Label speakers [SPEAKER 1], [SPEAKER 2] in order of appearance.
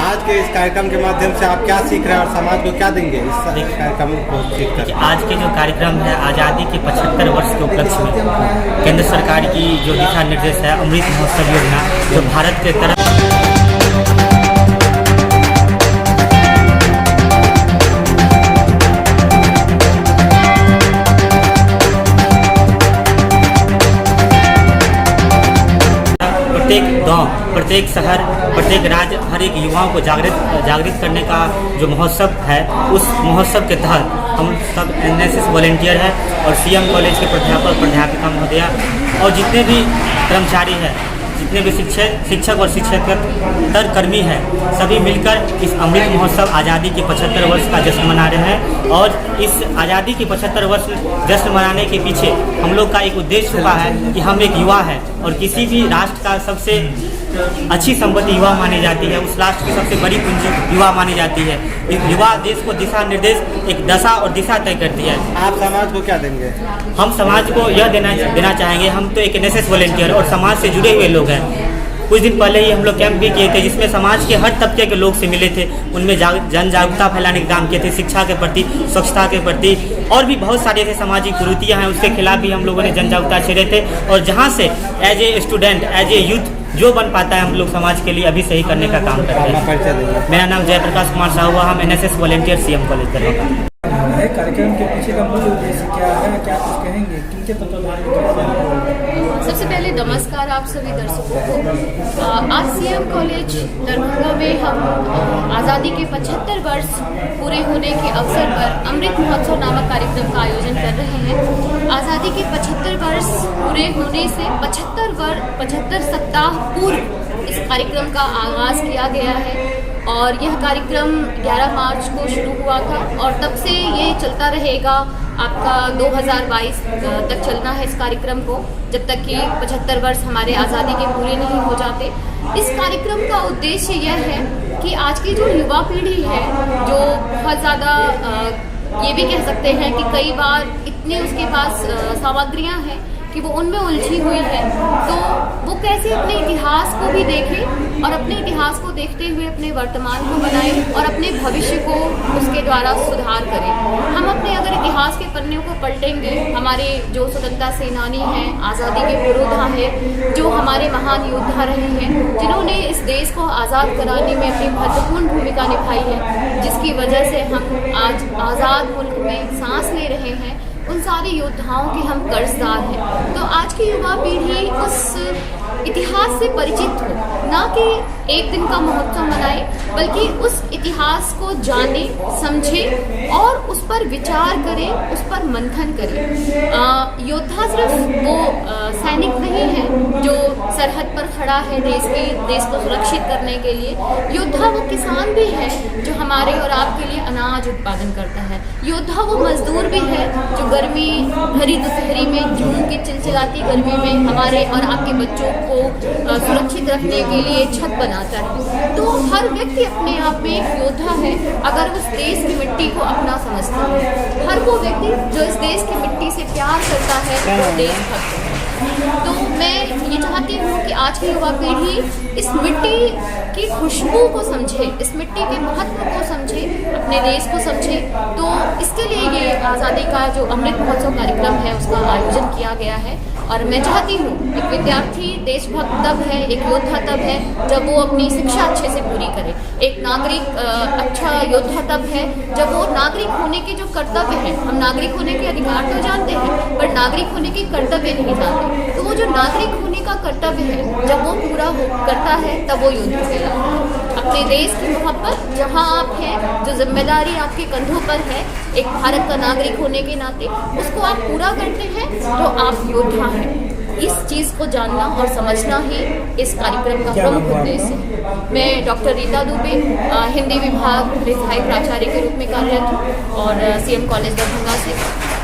[SPEAKER 1] आज के इस कार्यक्रम के माध्यम से आप क्या सीख रहे हैं और समाज को क्या देंगे इस कार्यक्रम को सीख कर?
[SPEAKER 2] आज के जो कार्यक्रम है आज़ादी के 75 वर्ष के उपलक्ष्य में केंद्र सरकार की जो दिशा निर्देश है अमृत महोत्सव योजना जो भारत के तरफ प्रत्येक गांव, प्रत्येक शहर, प्रत्येक राज्य, हर एक युवाओं को जागृत करने का जो महोत्सव है, उस महोत्सव के तहत हम सब एनएसएस वॉलेंटियर है और सीएम कॉलेज के प्राध्यापिका महोदया और जितने भी कर्मचारी हैं, जितने भी शिक्षक और शिक्षकेतर कर्मी हैं, सभी मिलकर इस अमृत महोत्सव आज़ादी के 75 वर्ष का जश्न मना रहे हैं। और इस आज़ादी के 75 वर्ष जश्न मनाने के पीछे हम लोग का एक उद्देश्य छुपा है कि हम एक युवा हैं और किसी भी राष्ट्र का सबसे अच्छी संपत्ति युवा मानी जाती है, उस राष्ट्र की सबसे बड़ी पूंजी युवा मानी जाती है। युवा देश को दिशा निर्देश, एक दशा और दिशा तय करती है।
[SPEAKER 1] आप समाज को क्या देंगे?
[SPEAKER 2] हम समाज को यह देना चाहेंगे, हम तो एक एनएसएस वॉलेंटियर और समाज से जुड़े हुए लोग हैं। कुछ दिन पहले ही हम लोग कैंप भी किए थे जिसमें समाज के हर तबके के लोग से मिले थे, उनमें जन जागरूकता फैलाने के काम किए थे, शिक्षा के प्रति, स्वच्छता के प्रति और भी बहुत सारी ऐसे सामाजिक कुरीतियाँ हैं उसके खिलाफ भी हम लोगों ने जन जागरूकता छेड़े थे। और जहाँ से as a student, as a youth जो बन पाता है हम लोग समाज के लिए अभी सही करने का काम करते हैं। मेरा नाम जयप्रकाश कुमार साहू हुआ, हम NSS volunteer CM college Darbhanga.
[SPEAKER 3] कार्यक्रम के पीछे का मूल उद्देश्य क्या है, क्या कुछ कहेंगे? किनके
[SPEAKER 4] सबसे पहले नमस्कार आप सभी दर्शकों को। आज सीएम कॉलेज दरभंगा में हम आज़ादी के 75 वर्ष पूरे होने के अवसर पर अमृत महोत्सव नामक कार्यक्रम का आयोजन कर रहे हैं। आज़ादी के 75 वर्ष पूरे होने से 75 सप्ताह पूर्व इस कार्यक्रम का आगाज़ किया गया है और यह कार्यक्रम 11 मार्च को शुरू हुआ था और तब से ये चलता रहेगा। आपका 2022 तक चलना है इस कार्यक्रम को, जब तक कि 75 वर्ष हमारे आज़ादी के पूरे नहीं हो जाते। इस कार्यक्रम का उद्देश्य यह है कि आज की जो युवा पीढ़ी है, जो बहुत ज़्यादा ये भी कह सकते हैं कि कई बार इतनी उसके पास सामग्रियाँ हैं कि वो उनमें उलझी हुई है, तो वो कैसे अपने इतिहास को भी देखें और अपने इतिहास को देखते हुए अपने वर्तमान को बनाएं और अपने भविष्य को उसके द्वारा सुधार करें। हम अपने अगर इतिहास के पन्नों को पलटेंगे, हमारे जो स्वतंत्रता सेनानी हैं, आज़ादी के पुरोधा हैं, जो हमारे महान योद्धा रहे हैं, जिन्होंने इस देश को आज़ाद कराने में अपनी महत्वपूर्ण भूमिका निभाई है, जिसकी वजह से हम आज आज़ाद मुल्क में सांस ले रहे हैं, उन सारे योद्धाओं के हम कर्जदार हैं। तो आज की युवा पीढ़ी उस इतिहास से परिचित हो, ना कि एक दिन का महोत्सव मनाए, बल्कि उस इतिहास को जाने, समझे और उस पर विचार करे, उस पर मंथन करे। योद्धा सिर्फ वो सैनिक नहीं है जो सरहद पर खड़ा है देश को सुरक्षित करने के लिए। योद्धा वो किसान भी है जो हमारे और आपके लिए अनाज उत्पादन करता है। योद्धा वो मजदूर भी है जो गर्मी भरी दोपहरी में, जून की चिलचिलाती गर्मी में हमारे और आपके बच्चों को सुरक्षित रखने के लिए छत बनाता है। तो हर व्यक्ति अपने आप में एक योद्धा है अगर उस देश की मिट्टी को अपना समझता है। हर वो व्यक्ति जो इस देश की मिट्टी से प्यार करता है वो देशभक्त है। तो मैं ये चाहती हूँ कि आज की युवा पीढ़ी इस मिट्टी की खुशबू को समझे, इस मिट्टी के महत्व को समझे, अपने देश को समझे। तो इसके लिए ये आज़ादी का जो अमृत महोत्सव कार्यक्रम है उसका आयोजन किया गया है। और मैं चाहती हूँ एक विद्यार्थी देशभक्त तब है, एक योद्धा तब है जब वो अपनी शिक्षा अच्छे से पूरी करे। एक नागरिक अच्छा योद्धा तब है जब वो नागरिक होने के जो कर्तव्य हैं, हम नागरिक होने के अधिकार तो जानते हैं पर नागरिक होने के कर्तव्य नहीं जानते। तो वो जो नागरिक होने का कर्तव्य है जब वो पूरा करता है तब वो योद्धा कहलाता है। अपने देश की मोहब्बत जहाँ आप हैं, जो जिम्मेदारी आपके कंधों पर है एक भारत का नागरिक होने के नाते, उसको आप पूरा करते हैं तो आप योद्धा हैं। इस चीज़ को जानना और समझना ही इस कार्यक्रम का प्रमुख उद्देश्य है। मैं डॉक्टर रीता दुबे, हिंदी विभाग रिहाई प्राचार्य के रूप में कार्यरत हूँ और सीएम कॉलेज दरभंगा से